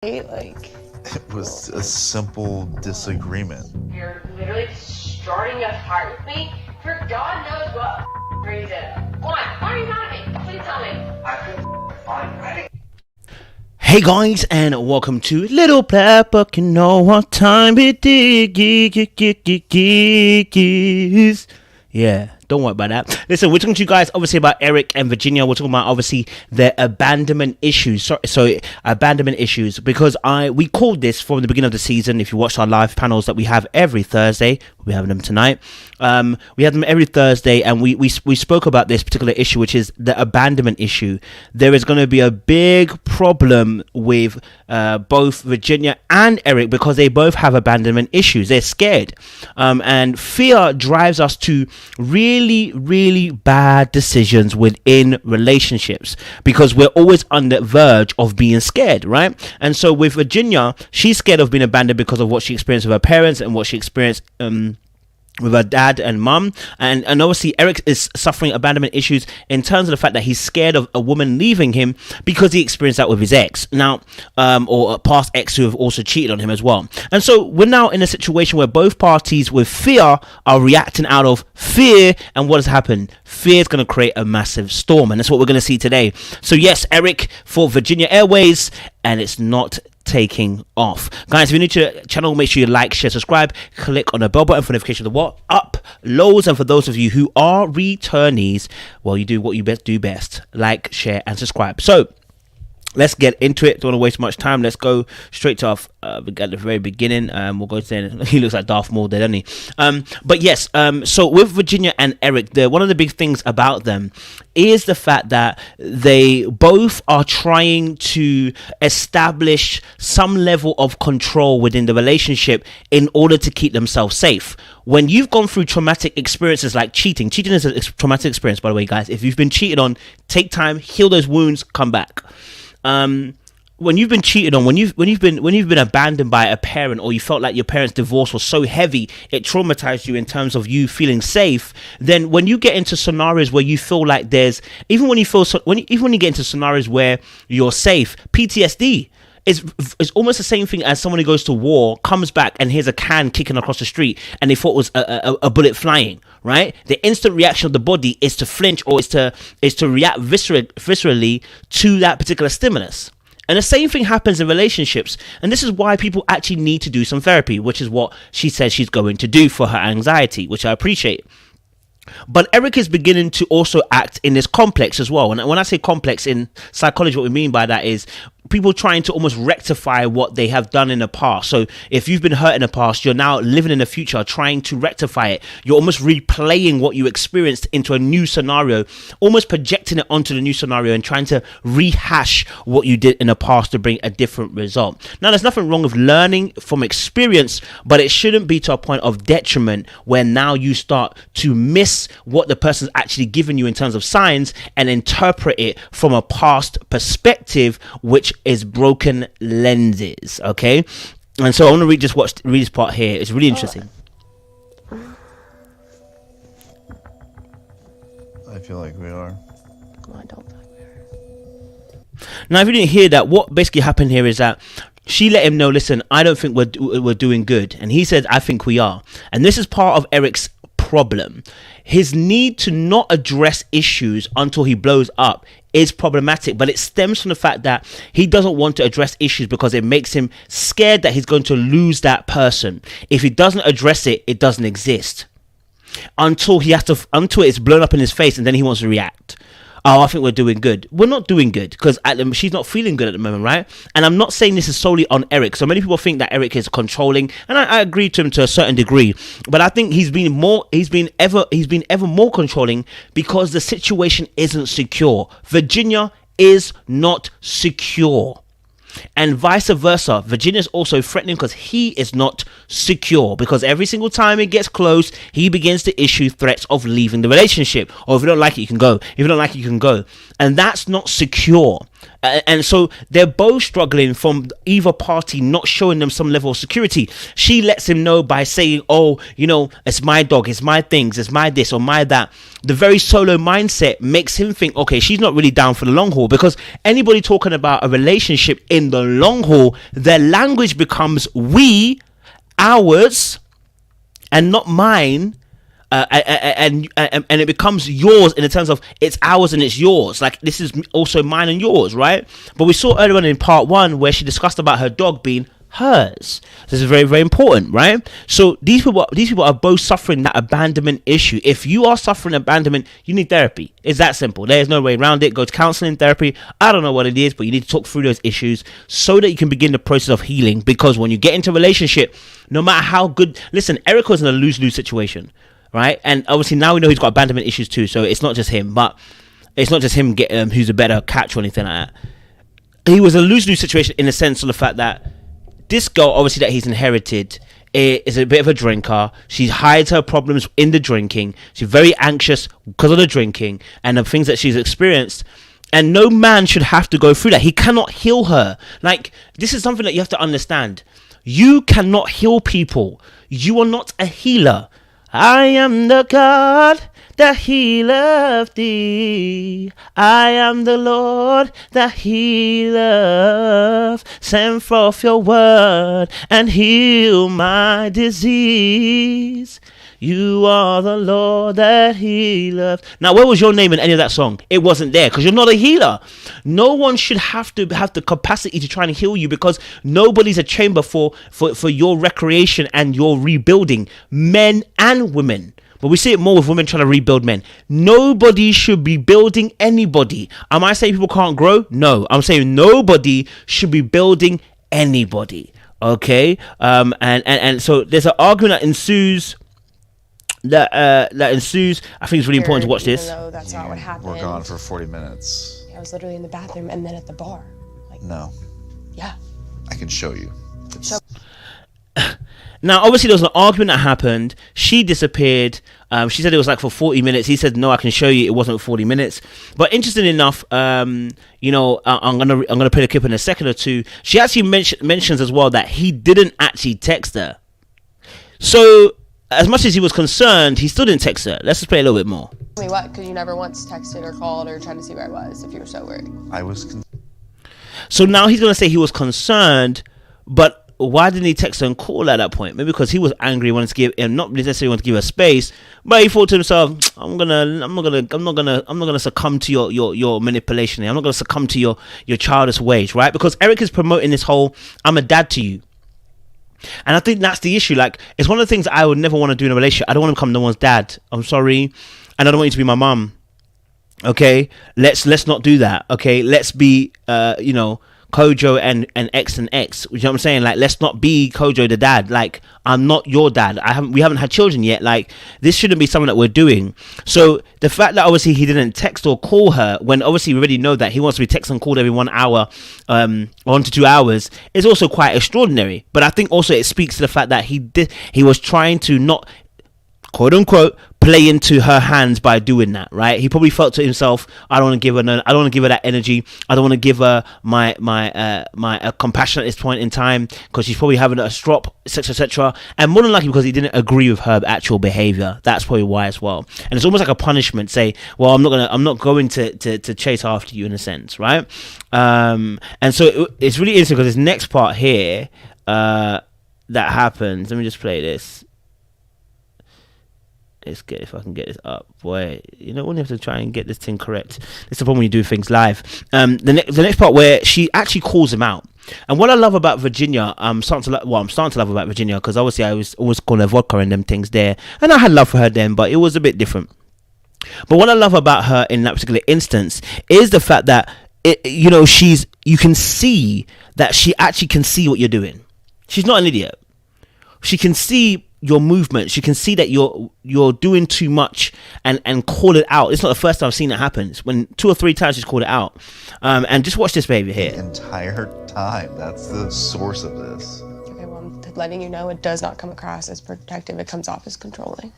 Like, It was a simple disagreement. You're literally starting a fight with me for God knows what reason. Why? Why are you mad at me? Please tell me. I couldn't find it. hey guys, and welcome to Little Pepper. You know what time it is. Yeah, don't worry about that. Listen, we're talking to you guys obviously about Eric and Virginia. We're talking about obviously their abandonment issues. So abandonment issues, because we called this from the beginning of the season. If you watch our live panels that we have every Thursday, we're having them tonight. We have them every Thursday, and we spoke about this particular issue, which is the abandonment issue. There is going to be a big problem with both Virginia and Eric because they both have abandonment issues. They're scared, and fear drives us to really bad decisions within relationships because we're always on the verge of being scared, right? And so with Virginia, she's scared of being abandoned because of what she experienced with her parents and what she experienced with her dad and mum, and obviously Eric is suffering abandonment issues in terms of the fact that he's scared of a woman leaving him because he experienced that with his ex now, or a past ex who have also cheated on him as well. And so we're now in a situation where both parties with fear are reacting out of fear, and what has happened? Fear is going to create a massive storm, and that's what we're going to see today. So yes, Eric for Virginia Airways, and it's not taking off. Guys, if you're new to the channel, make sure you like, share, subscribe, click on the bell button for notification of the what uploads. And for those of you who are returnees, well, you do what you best do best: like, share, and subscribe. So let's get into it. Don't want to waste much time. Let's go straight to at the very beginning. We'll go to he looks like Darth Maul there, doesn't he? But yes, so with Virginia and Eric, one of the big things about them is the fact that they both are trying to establish some level of control within the relationship in order to keep themselves safe. When you've gone through traumatic experiences like cheating is a traumatic experience, by the way, guys. If you've been cheated on, take time, heal those wounds, come back. When you've been cheated on, when you've been abandoned by a parent, or you felt like your parents' divorce was so heavy it traumatized you in terms of you feeling safe, then when you get into scenarios where you feel like there's even when you get into scenarios where you're safe, PTSD is almost the same thing as someone who goes to war, comes back and hears a can kicking across the street and they thought it was a bullet flying, right? The instant reaction of the body is to flinch, or is to react viscerally to that particular stimulus. And the same thing happens in relationships. And this is why people actually need to do some therapy, which is what she says she's going to do for her anxiety, which I appreciate. But Eric is beginning to also act in this complex as well. And when I say complex in psychology, what we mean by that is people trying to almost rectify what they have done in the past. So if you've been hurt in the past, you're now living in the future trying to rectify it. You're almost replaying what you experienced into a new scenario, almost projecting it onto the new scenario and trying to rehash what you did in the past to bring a different result. Now, there's nothing wrong with learning from experience, but it shouldn't be to a point of detriment where now you start to miss what the person's actually given you in terms of signs and interpret it from a past perspective, which is broken lenses. Okay, and so I want to read this part here. It's really interesting. I feel like we are. I don't think we are. Now, if you didn't hear that, what basically happened here is that she let him know, listen, I don't think we're doing good, and he said, I think we are. And this is part of Eric's problem. His need to not address issues until he blows up is problematic, but it stems from the fact that he doesn't want to address issues because it makes him scared that he's going to lose that person. If he doesn't address it, it doesn't exist until it's blown up in his face, and then he wants to react. Oh, I think we're doing good. We're not doing good because she's not feeling good at the moment, right? And I'm not saying this is solely on Eric. So many people think that Eric is controlling, and I agree to him to a certain degree. But I think he's been ever more controlling because the situation isn't secure. Virginia is not secure. And vice versa, Virginia's also threatening because he is not secure, because every single time it gets close, he begins to issue threats of leaving the relationship. Or if you don't like it, you can go. If you don't like it, you can go. and that's not secure. And so they're both struggling from either party not showing them some level of security. She lets him know by saying, oh, you know, it's my dog, it's my things, it's my this or my that. The very solo mindset makes him think, okay, she's not really down for the long haul, because anybody talking about a relationship in the long haul, their language becomes we, ours, and not mine. And it becomes yours in the terms of it's ours and it's yours. Like, this is also mine and yours, right? But we saw earlier on in part 1 where she discussed about her dog being hers. This is very, very important, right? So these people are both suffering that abandonment issue. If you are suffering abandonment, you need therapy. It's that simple. There's no way around it. Go to counseling, therapy. I don't know what it is, but you need to talk through those issues so that you can begin the process of healing. Because when you get into a relationship, no matter how good, listen, Eric was in a lose-lose situation, right? And obviously now we know he's got abandonment issues too, so it's not just him, but it's not just him getting who's a better catch or anything like that. He was a lose-lose situation in the sense of the fact that this girl, obviously, that he's inherited, is a bit of a drinker. She hides her problems in the drinking. She's very anxious because of the drinking and the things that she's experienced. And no man should have to go through that. He cannot heal her. Like, this is something that you have to understand. You cannot heal people. You are not a healer. I am the God that healeth thee. I am the Lord that healeth. Send forth your word and heal my disease. You are the Lord that healeth. Now, where was your name in any of that song? It wasn't there, because you're not a healer. No one should have to have the capacity to try and heal you, because nobody's a chamber for your recreation and your rebuilding, men and women. But we see it more with women trying to rebuild men. Nobody should be building anybody. Am I saying people can't grow? No, I'm saying nobody should be building anybody. Okay, and so there's an argument that ensues. That ensues. I think it's really important to watch this. Even though that's not what happened. We're gone for 40 minutes. I was literally in the bathroom and then at the bar. Like, No, yeah. I can show you. Now, obviously, there was an argument that happened. She disappeared. She said it was like for 40 minutes. He said, no, I can show you it wasn't 40 minutes. But interesting enough, you know, I'm gonna play the clip in a second or two. She actually mentions as well that he didn't actually text her. So, as much as he was concerned, he still didn't text her. Let's just play a little bit more. Tell me what? Because you never once texted or called or tried to see where I was if you were so worried. I was. So now he's going to say he was concerned, but why didn't he text her and call her at that point? Maybe because he was angry, wanted to give him, not necessarily want to give her space, but he thought to himself, I'm not gonna succumb to your manipulation. I'm not gonna succumb to your childish ways, right? Because Eric is promoting this whole I'm a dad to you. And I think that's the issue. Like, it's one of the things I would never want to do in a relationship. I don't want to become no one's dad. I'm sorry. And I don't want you to be my mum. Okay? Let's not do that. Okay? Let's be, you know, Kojo and X and X. You know what I'm saying? Like, let's not be Kojo the dad. Like, I'm not your dad. We haven't had children yet. Like, this shouldn't be something that we're doing. So the fact that obviously he didn't text or call her, when obviously we already know that he wants to be texted and called every 1 hour, 1 to 2 hours, is also quite extraordinary. But I think also it speaks to the fact that he was trying to not, quote unquote, play into her hands by doing that, right? He probably felt to himself, I don't want to give her that energy. I don't want to give her my compassion at this point in time, because she's probably having a strop, etc. And more than likely because he didn't agree with her actual behavior. That's probably why as well. And it's almost like a punishment. Say, well, I'm not going to chase after you in a sense, right? And so it's really interesting because this next part here that happens. Let me just play this. Let's get, if I can get this up, boy. You know, when you have to try and get this thing correct. It's the problem when you do things live. The next part where she actually calls him out. And what I love about Virginia, I'm starting to love about Virginia, because obviously I was always calling her vodka and them things there, and I had love for her then, but it was a bit different. But what I love about her in that particular instance is the fact that you can see that she actually can see what you're doing. She's not an idiot. She can see your movement. She can see that you're doing too much and call it out. It's not the first time I've seen that happen. When 2 or 3 times she's called it out. And just watch this baby here. The entire time. That's the source of this. Okay, well, I'm letting you know it does not come across as protective. It comes off as controlling.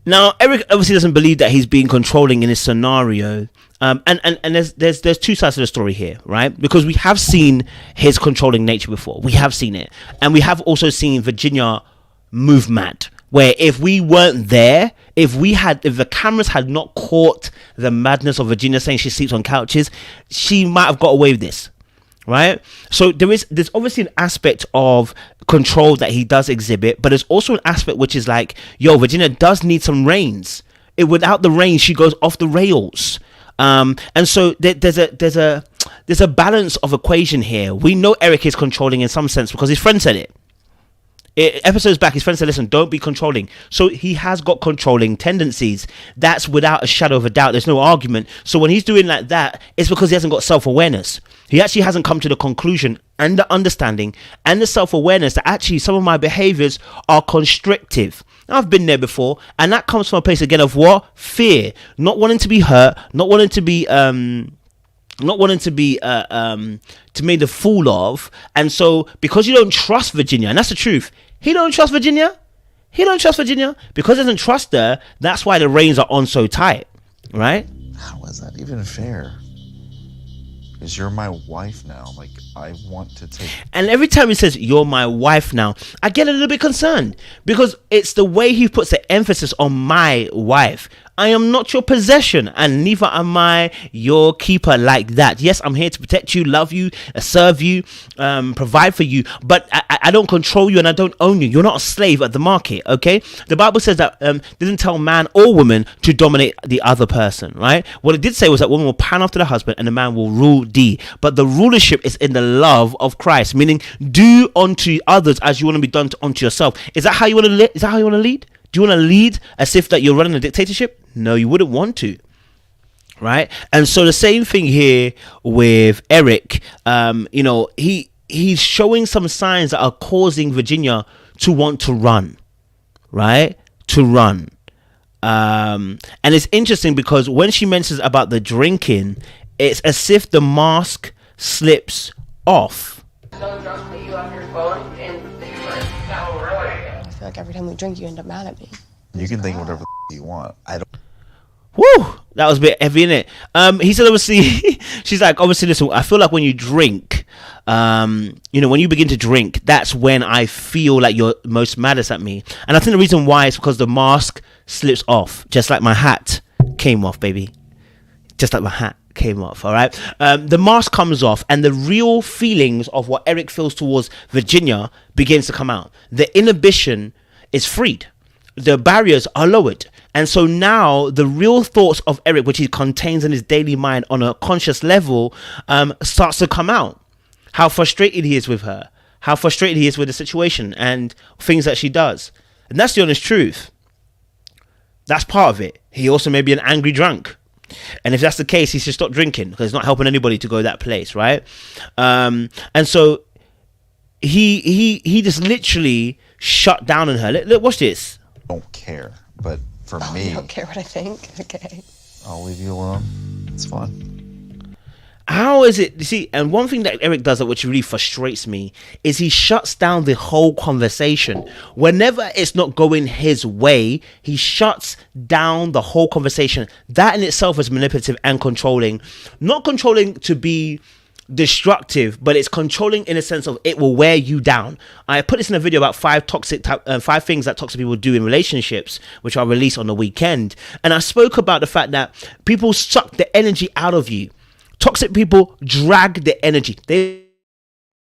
Now, Eric obviously doesn't believe that he's being controlling in this scenario. And there's two sides of the story here, right? Because we have seen his controlling nature before. We have seen it. And we have also seen Virginia move mad. Where if we weren't there, if the cameras had not caught the madness of Virginia saying she sleeps on couches, she might have got away with this. Right? So there's obviously an aspect of control that he does exhibit, but there's also an aspect which is like, yo, Virginia does need some reins. Without the reins, she goes off the rails. And so there's a balance of equation here. We know Eric is controlling in some sense because his friend said it. Episodes back, his friend said, listen, don't be controlling. So he has got controlling tendencies. That's without a shadow of a doubt. There's no argument. So when he's doing like that, it's because he hasn't got self-awareness. He actually hasn't come to the conclusion and the understanding and the self-awareness that actually some of my behaviors are constrictive. Now, I've been there before, and that comes from a place again of what? Fear. Not wanting to be hurt, not wanting to be made a fool of. And so because you don't trust Virginia, and that's the truth, he don't trust Virginia because he doesn't trust her. That's why the reins are on so tight, right? How is that even fair? Because you're my wife now. Like, I want to take... And every time he says, you're my wife now, I get a little bit concerned because it's the way he puts the emphasis on my wife. I am not your possession, and neither am I your keeper like that. Yes, I'm here to protect you, love you, serve you, provide for you, but I don't control you and I don't own you. You're not a slave at the market, okay? The Bible says that didn't tell man or woman to dominate the other person, right? What it did say was that woman will pan after the husband and the man will rule thee. But the rulership is in the love of Christ, meaning do unto others as you want to be done unto yourself. Is that how you want to live? Is that how you want to lead? Do you want to lead as if that you're running a dictatorship? No, you wouldn't want to, right? And so the same thing here with Eric. He's showing some signs that are causing Virginia to want to run, right? To run. And it's interesting because when she mentions about the drinking, it's as if the mask slips off. So drunk that you left your phone and you were that will really. I feel like every time we drink, you end up mad at me. You can think whatever you want. I don't... Woo! That was a bit heavy, innit? He said, obviously, she's like, obviously, listen, I feel like when you drink, when you begin to drink, that's when I feel like you're most maddest at me. And I think the reason why is because the mask slips off, just like my hat came off, baby. Just like my hat came off, all right? The mask comes off and the real feelings of what Eric feels towards Virginia begins to come out. The inhibition is freed. The barriers are lowered. And so now the real thoughts of Eric, which he contains in his daily mind on a conscious level, starts to come out. How frustrated he is with her, how frustrated he is with the situation and things that she does. And that's the honest truth. That's part of it. He also may be an angry drunk. And if that's the case, he should stop drinking because it's not helping anybody to go that place, right? And so he just literally shut down on her. Look, watch this. don't care, but for me... You don't care what I think? Okay. I'll leave you alone. It's fun. How is it, you see, and one thing that Eric does that which really frustrates me is he shuts down the whole conversation. Whenever it's not going his way, he shuts down the whole conversation. That in itself is manipulative and controlling. Not controlling to be destructive, but it's controlling in a sense of it will wear you down. I put this in a video about five things that toxic people do in relationships, which I'll release on the weekend. And I spoke about the fact that people suck the energy out of you. Toxic people drag the energy. They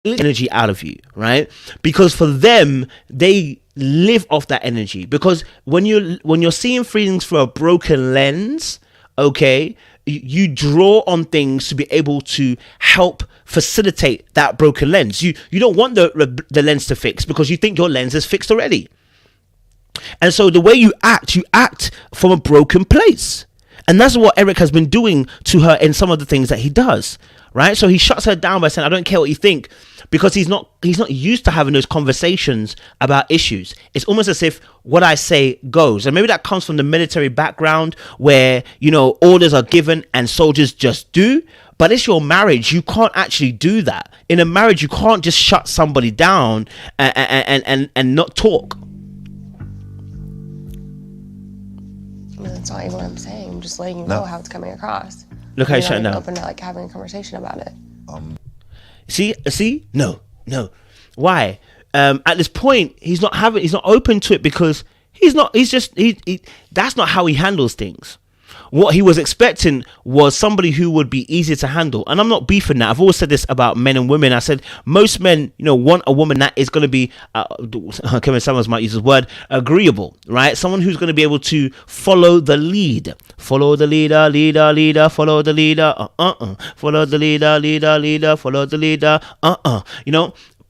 energy out of you, right? Because for them, they live off that energy. Because when you're seeing things through a broken lens, okay, you draw on things to be able to help facilitate that broken lens. You don't want the lens to fix because you think your lens is fixed already. And so the way you act from a broken place. And that's what Eric has been doing to her in some of the things that he does, right? So he shuts her down by saying, I don't care what you think, because he's not used to having those conversations about issues. It's almost as if what I say goes. And maybe that comes from the military background where, orders are given and soldiers just do. But it's your marriage. You can't actually do that. In a marriage, you can't just shut somebody down and not talk. That's not even what I'm saying. I'm just letting you know how it's coming across. Look how he's shutting down. Open to like having a conversation about it. See, no. Why? At this point, he's not open to it because that's not how he handles things. What he was expecting was somebody who would be easier to handle. And I'm not beefing that. I've always said this about men and women. I said most men, want a woman that is going to be, Kevin Samuels might use the word, agreeable, right? Someone who's going to be able to follow the lead. Follow the leader, follow the leader, follow the leader, follow the leader,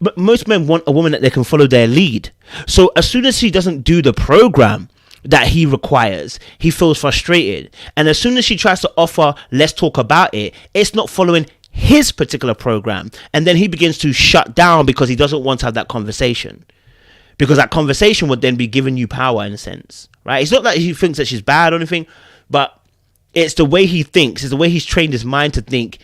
But most men want a woman that they can follow their lead. So as soon as she doesn't do the program that he requires, he feels frustrated. And as soon as she tries to offer, let's talk about it, it's not following his particular program. And then he begins to shut down because he doesn't want to have that conversation. Because that conversation would then be giving you power in a sense, right? It's not that he thinks that she's bad or anything, but it's the way he thinks. It's the way he's trained his mind to think.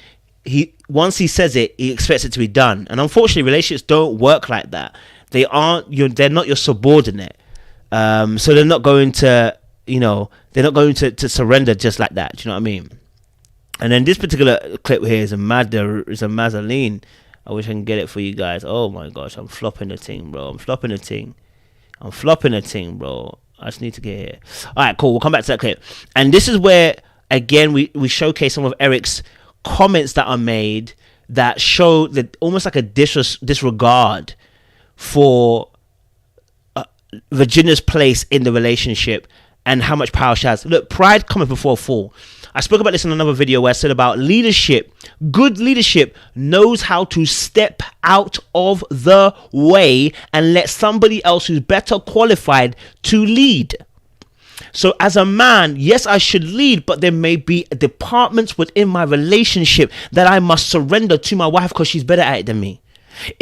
Once he says it, he expects it to be done. And unfortunately, relationships don't work like that. They're not your subordinate. So they're not going to, to surrender just like that. Do you know what I mean? And then this particular clip here is a Mazzoline. I wish I can get it for you guys. Oh my gosh, I'm flopping the thing, bro. I'm flopping the thing, bro. I just need to get here. All right, cool. We'll come back to that clip. And this is where, again, we showcase some of Eric's comments that are made that show that almost like a disregard for Virginia's place in the relationship and how much power she has. Look, pride cometh before a fall. I spoke about this in another video where I said about leadership. Good leadership knows how to step out of the way and let somebody else who's better qualified to lead. So as a man, yes, I should lead, but there may be departments within my relationship that I must surrender to my wife because she's better at it than me.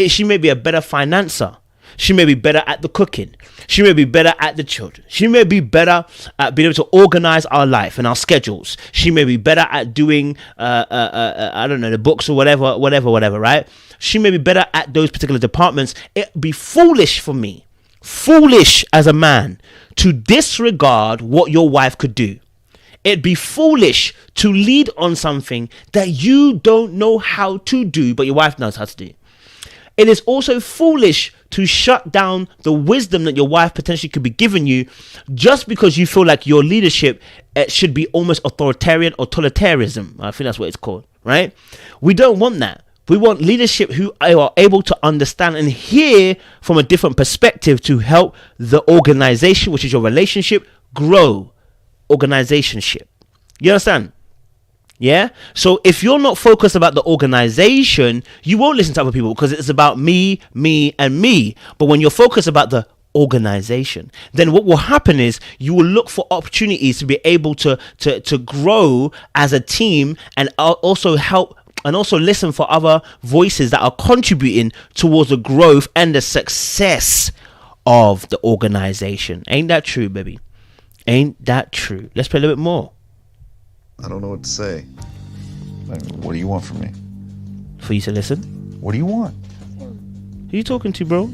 She may be a better financer. She may be better at the cooking. She may be better at the children. She may be better at being able to organize our life and our schedules. She may be better at doing, I don't know, the books or whatever, right? She may be better at those particular departments. It'd be foolish for me, foolish as a man, to disregard what your wife could do. It'd be foolish to lead on something that you don't know how to do, but your wife knows how to do. It is also foolish to shut down the wisdom that your wife potentially could be giving you just because you feel like your leadership should be almost authoritarian or totalitarianism. I think that's what it's called, right? We don't want that. We want leadership who are able to understand and hear from a different perspective to help the organization, which is your relationship, grow. Organizationship. You understand? Yeah. So if you're not focused about the organization, you won't listen to other people because it's about me, and me. But when you're focused about the organization, then what will happen is you will look for opportunities to be able to grow as a team and also help and also listen for other voices that are contributing towards the growth and the success of the organization. Ain't that true, baby? Ain't that true? Let's play a little bit more. I don't know what to say. What do you want from me? For you to listen? What do you want? Who are you talking to, bro?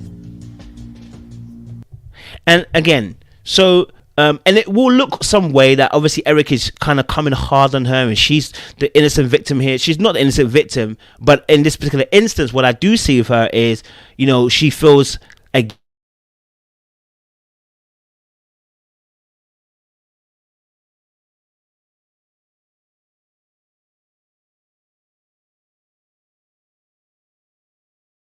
And again, so and it will look some way that obviously Eric is kind of coming hard on her and she's the innocent victim here. She's not the innocent victim, but in this particular instance, what I do see of her is, she feels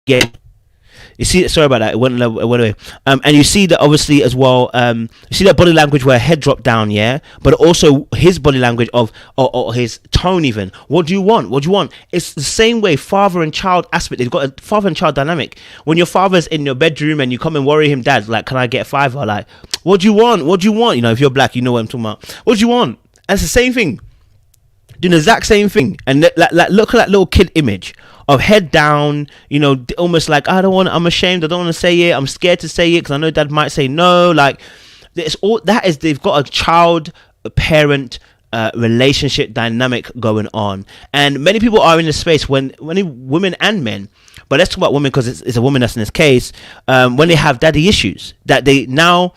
you see, sorry about that, it went away. And you see that obviously as well, you see that body language where her head dropped down, yeah, but also his body language of or his tone even. What do you want? It's the same way father and child aspect. They've got a father and child dynamic. When your father's in your bedroom and you come and worry him, dad, like, can I get $5? Like, what do you want? If you're black, you know what I'm talking about. What do you want? And it's the same thing, doing the exact same thing. And look at that little kid image of head down, almost like, I'm ashamed, I don't want to say it, I'm scared to say it because I know dad might say no. Like, it's all that is, they've got a child parent relationship dynamic going on, and many people are in this space when women and men, but let's talk about women because it's a woman that's in this case, when they have daddy issues, that they now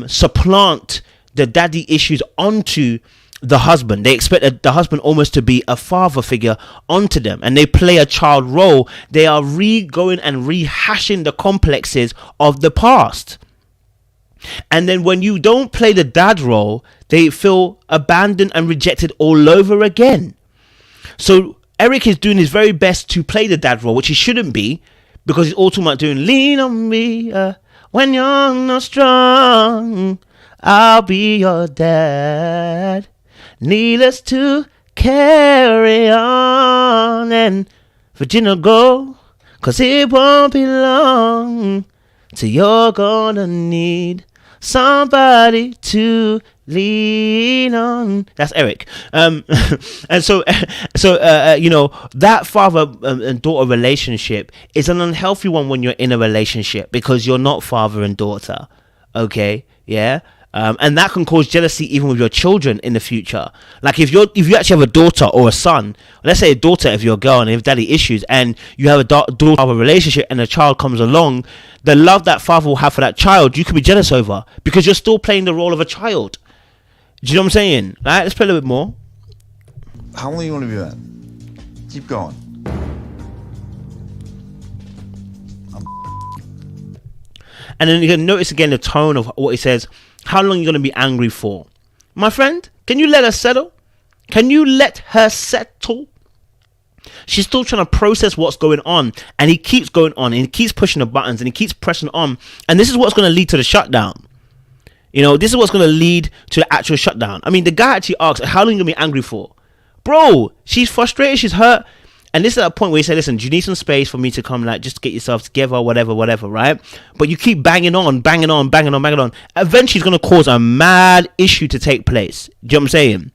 supplant the daddy issues onto the husband. They expect the husband almost to be a father figure onto them, and they play a child role. They are going and rehashing the complexes of the past. And then when you don't play the dad role, they feel abandoned and rejected all over again. So Eric is doing his very best to play the dad role, which he shouldn't be, because he's all talking about doing lean on me when you're not strong. I'll be your dad. Needless to carry on and Virginia go, 'cause it won't be long till you're gonna need somebody to lean on. That's Eric. And so you know, that father and daughter relationship is an unhealthy one when you're in a relationship, because you're not father and daughter. Okay, yeah. And that can cause jealousy even with your children in the future. Like if you actually have a daughter or a son, let's say a daughter if you're a girl and if daddy issues, and you have a daughter relationship and a child comes along, the love that father will have for that child, you could be jealous over, because you're still playing the role of a child. Do you know what I'm saying? All right, let's play a little bit more. How long you want to be that? Keep going. And then you can notice again the tone of what he says. How long are you going to be angry for? My friend, can you let her settle? Can you let her settle? She's still trying to process what's going on, and he keeps going on, and he keeps pushing the buttons, and he keeps pressing on, and this is what's going to lead to the shutdown. You know, this is what's going to lead to the actual shutdown. I mean, the guy actually asks, how long are you going to be angry for? Bro, she's frustrated, she's hurt. And this is at a point where you say, listen, do you need some space for me to come, like, just get yourself together, whatever, right? But you keep banging on. Eventually, it's going to cause a mad issue to take place. Do you know what I'm saying?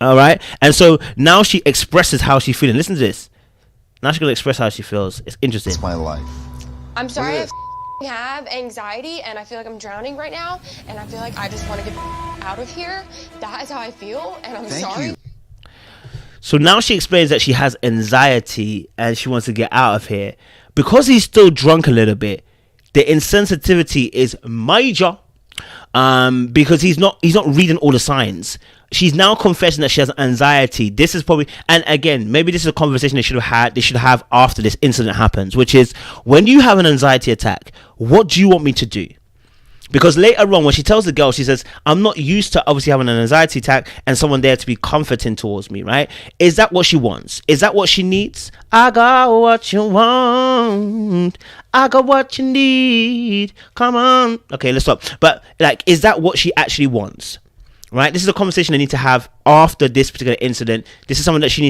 All right? And so now she expresses how she's feeling. Listen to this. Now she's going to express how she feels. It's interesting. It's my life. I'm sorry I have anxiety and I feel like I'm drowning right now, and I feel like I just want to get out of here. That is how I feel, and I'm sorry. You. So now she explains that she has anxiety and she wants to get out of here. Because he's still drunk a little bit, the insensitivity is major, because he's not reading all the signs. She's now confessing that she has anxiety. This is probably, and again, maybe this is a conversation they should have after this incident happens, which is, when you have an anxiety attack, what do you want me to do? Because later on, when she tells the girl, she says, I'm not used to obviously having an anxiety attack and someone there to be comforting towards me, right? Is that what she wants? Is that what she needs? I got what you want. I got what you need. Come on. Okay, let's stop. But, like, is that what she actually wants? Right? This is a conversation they need to have after this particular incident. This is something that she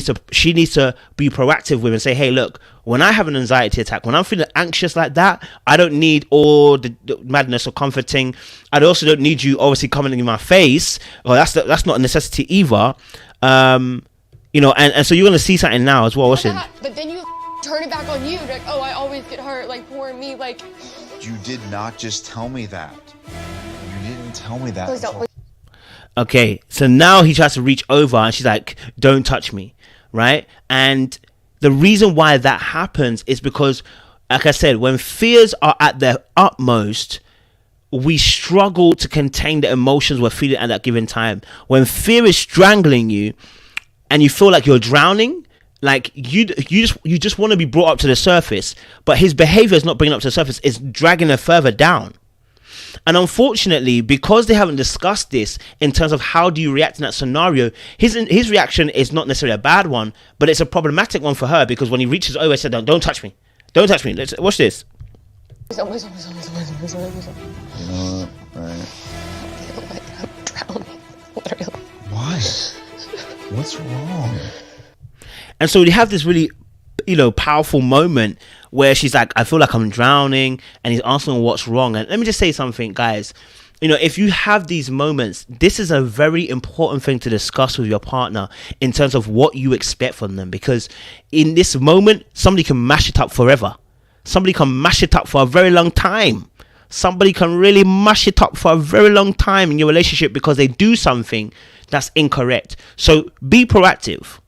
needs to be proactive with and say, hey, look, when I have an anxiety attack, when I'm feeling anxious like that, I don't need all the madness or comforting. I also don't need you obviously coming in my face. Well, that's not a necessity either. You know, and so you're going to see something now as well. But then you turn it back on you. Like, oh, I always get hurt. Like, poor me. Like, you did not just tell me that. You didn't tell me that. Please don't. Okay, so now he tries to reach over and she's like, don't touch me, right? And the reason why that happens is because, like I said, when fears are at their utmost, we struggle to contain the emotions we're feeling at that given time. When fear is strangling you and you feel like you're drowning, like you just want to be brought up to the surface, but his behavior is not bringing up to the surface, it's dragging her further down. And unfortunately, because they haven't discussed this in terms of how do you react in that scenario, his reaction is not necessarily a bad one, but it's a problematic one for her, because when he reaches over, he said, don't touch me. Don't touch me. Let's watch this. You know what? Right. I feel like I'm drowning. Literally. Why? What's wrong? And so they have this really, powerful moment where she's like, I feel like I'm drowning, and he's asking what's wrong. And let me just say something, guys. If you have these moments, this is a very important thing to discuss with your partner in terms of what you expect from them, because in this moment, somebody can mash it up forever. Somebody can mash it up for a very long time. Somebody can really mash it up for a very long time in your relationship because they do something that's incorrect. So be proactive.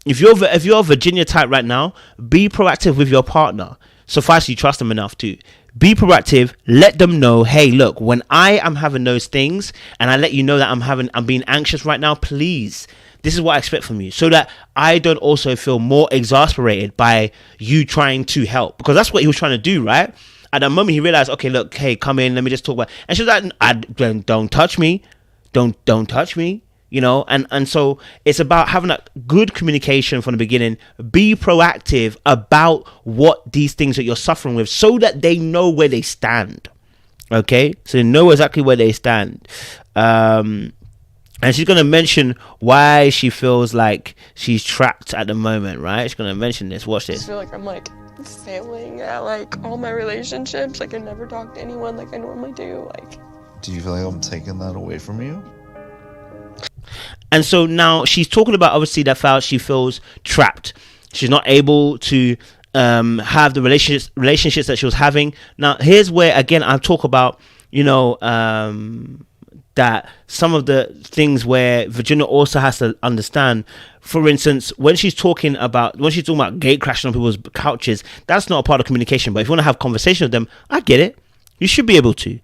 If you're a Virginia type right now, be proactive with your partner. suffice you trust them enough to be proactive. Let them know, hey, look, when I am having those things and I let you know that I'm being anxious right now, please, this is what I expect from you, so that I don't also feel more exasperated by you trying to help, because that's what he was trying to do, right? At that moment he realized, okay, look, hey, come in, let me just talk about, and she was like, don't touch me, don't touch me, you know. And so it's about having that good communication from the beginning. Be proactive about what these things that you're suffering with, so that they know where they stand. Okay, so they know exactly where they stand. And she's going to mention why she feels like she's trapped at the moment, right? She's going to mention this. Watch this. I feel like I'm like failing at like all my relationships. Like I never talk to anyone like I normally do. Like, Do you feel like I'm taking that away from you? And so now she's talking about, obviously, that she feels trapped. She's not able to have the relationships that she was having. Now, here's where, again, I talk about, you know, that some of the things where Virginia also has to understand. For instance, when she's talking about gate crashing on people's couches, that's not a part of communication. But if you want to have conversation with them, I get it. You should be able to.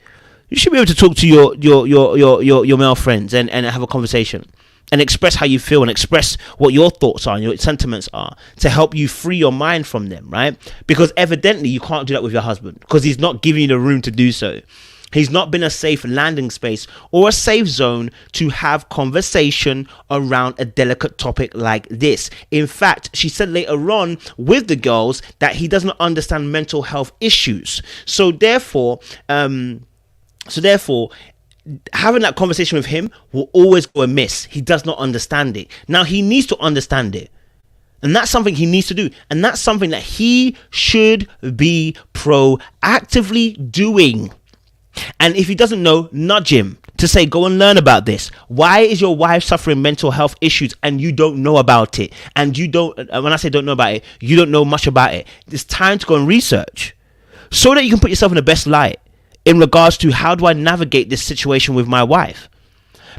You should be able to talk to your male friends and have a conversation and express how you feel and express what your thoughts are and your sentiments are, to help you free your mind from them, right? Because evidently you can't do that with your husband, because he's not giving you the room to do so. He's not been a safe landing space or a safe zone to have conversation around a delicate topic like this. In fact, she said later on with the girls that he doesn't understand mental health issues. So therefore, having that conversation with him will always go amiss. He does not understand it. Now, he needs to understand it. And that's something he needs to do. And that's something that he should be proactively doing. And if he doesn't know, nudge him to say, go and learn about this. Why is your wife suffering mental health issues and you don't know about it? And you don't, when I say don't know about it, you don't know much about it. It's time to go and research so that you can put yourself in the best light in regards to, how do I navigate this situation with my wife?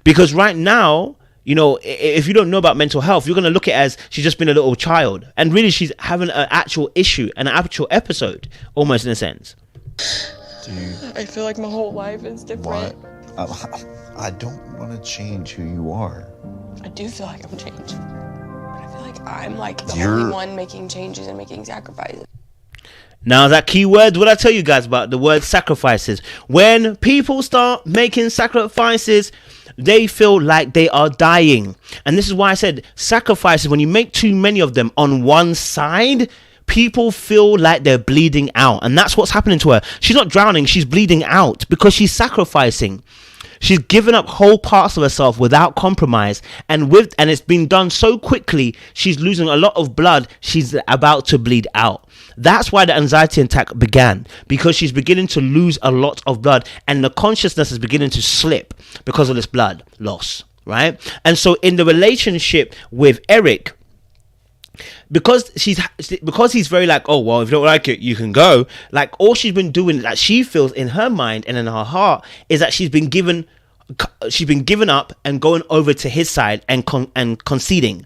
Because right now, you know, if you don't know about mental health, you're going to look at it as she's just been a little child. And really, she's having an actual issue, an actual episode, almost in a sense. I feel like my whole life is different. I don't want to change who you are. I do feel like I'm changed. But I feel like I'm like the only one making changes and making sacrifices. Now, that key word, what I tell you guys about the word sacrifices. When people start making sacrifices, they feel like they are dying. And this is why I said sacrifices, when you make too many of them on one side, people feel like they're bleeding out. And that's what's happening to her. She's not drowning, she's bleeding out because she's sacrificing. She's given up whole parts of herself without compromise, and it's been done so quickly, she's losing a lot of blood. She's about to bleed out. That's why the anxiety attack began, because she's beginning to lose a lot of blood, and the consciousness is beginning to slip because of this blood loss, right? And so in the relationship with Eric, because he's very like, oh well, if you don't like it, you can go. Like, all she's been doing, that she feels in her mind and in her heart, is that she's been given up and going over to his side and conceding.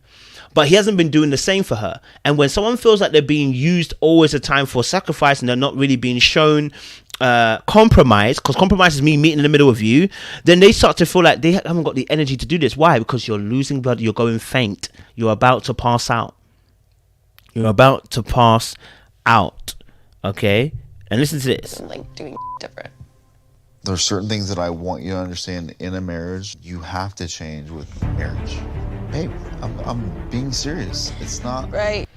But he hasn't been doing the same for her. And when someone feels like they're being used always a time for sacrifice and they're not really being shown compromise, because compromise is me meeting in the middle of you, then they start to feel like they haven't got the energy to do this. Why? Because you're losing blood, you're going faint, you're about to pass out. You're about to pass out. Okay? And listen to this. I'm like doing different. There's certain things that I want you to understand in a marriage. You have to change with marriage. Babe, I'm being serious. It's not right.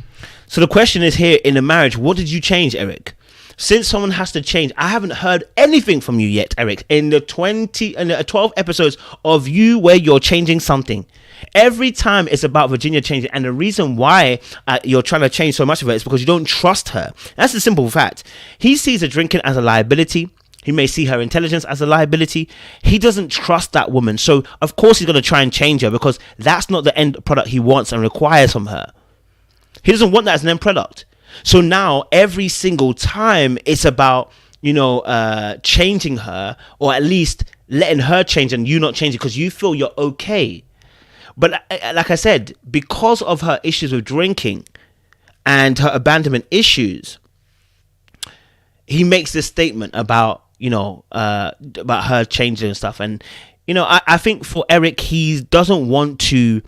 So the question is here, in the marriage, what did you change, Eric? Since someone has to change, I haven't heard anything from you yet, Eric, in the 12 episodes of you where you're changing something. Every time it's about Virginia changing, and the reason why you're trying to change so much of it is because you don't trust her. That's the simple fact. He sees her drinking as a liability. He may see her intelligence as a liability. He doesn't trust that woman. So, of course, he's going to try and change her, because that's not the end product he wants and requires from her. He doesn't want that as an end product. So now, every single time, it's about, changing her, or at least letting her change and you not changing because you feel you're okay. But like I said, because of her issues with drinking and her abandonment issues, he makes this statement about, you know, about her changing and stuff. And, you know, I think for Eric, he doesn't want to,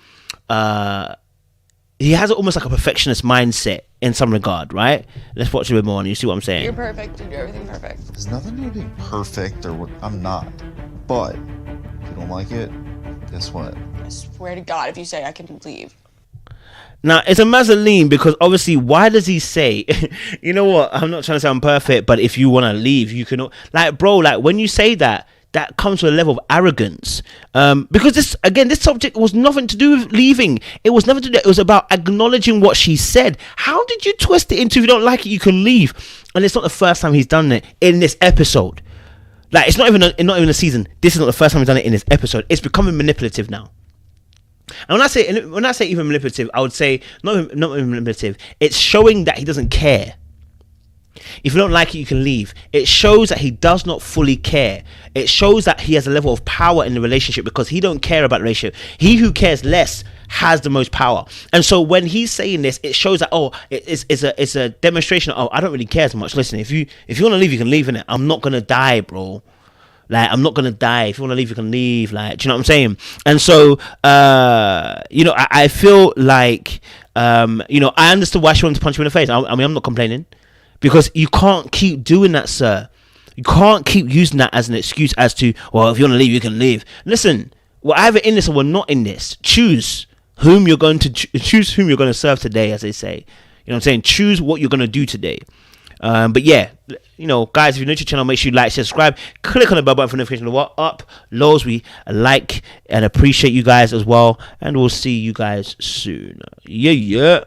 he has almost like a perfectionist mindset in some regard, right? Let's watch a bit more and you see what I'm saying. You're perfect. You do everything perfect. There's nothing to be perfect or what I'm not. But if you don't like it, guess what? I swear to God, if you say I can leave. Now, it's a Mazzoline because obviously, why does he say, you know what, I'm not trying to sound perfect, but if you want to leave, you can, like, bro, like, when you say that, that comes to a level of arrogance. Because this subject was nothing to do with leaving. It was nothing to do, it was about acknowledging what she said. How did you twist it into, if you don't like it, you can leave? And it's not the first time he's done it in this episode. Like, it's not even a season. This is not the first time he's done it in this episode. It's becoming manipulative now. And when I say even manipulative, I would say not even manipulative. It's showing that he doesn't care. If you don't like it, you can leave. It shows that he does not fully care. It shows that he has a level of power in the relationship because he don't care about the relationship. He who cares less has the most power. And so when he's saying this, it shows that, oh, it's a demonstration of, oh, I don't really care as much. Listen, if you want to leave, you can leave, innit? I'm not gonna die, bro. Like, I'm not gonna die. If you want to leave, you can leave. Like, do you know what I'm saying? And so, you know, I feel like, you know, I understood why she wanted to punch him in the face. I mean, I'm not complaining, because you can't keep doing that, sir. You can't keep using that as an excuse as to, well, if you want to leave, you can leave. Listen, we're either in this or we're not in this. Choose whom you're going to choose whom you're going to serve today, as they say. You know what I'm saying? Choose what you're going to do today. But yeah, you know, guys, if you're new to the channel, make sure you like, subscribe, click on the bell button for notification of what up lows. We like and appreciate you guys as well, and we'll see you guys soon. Yeah.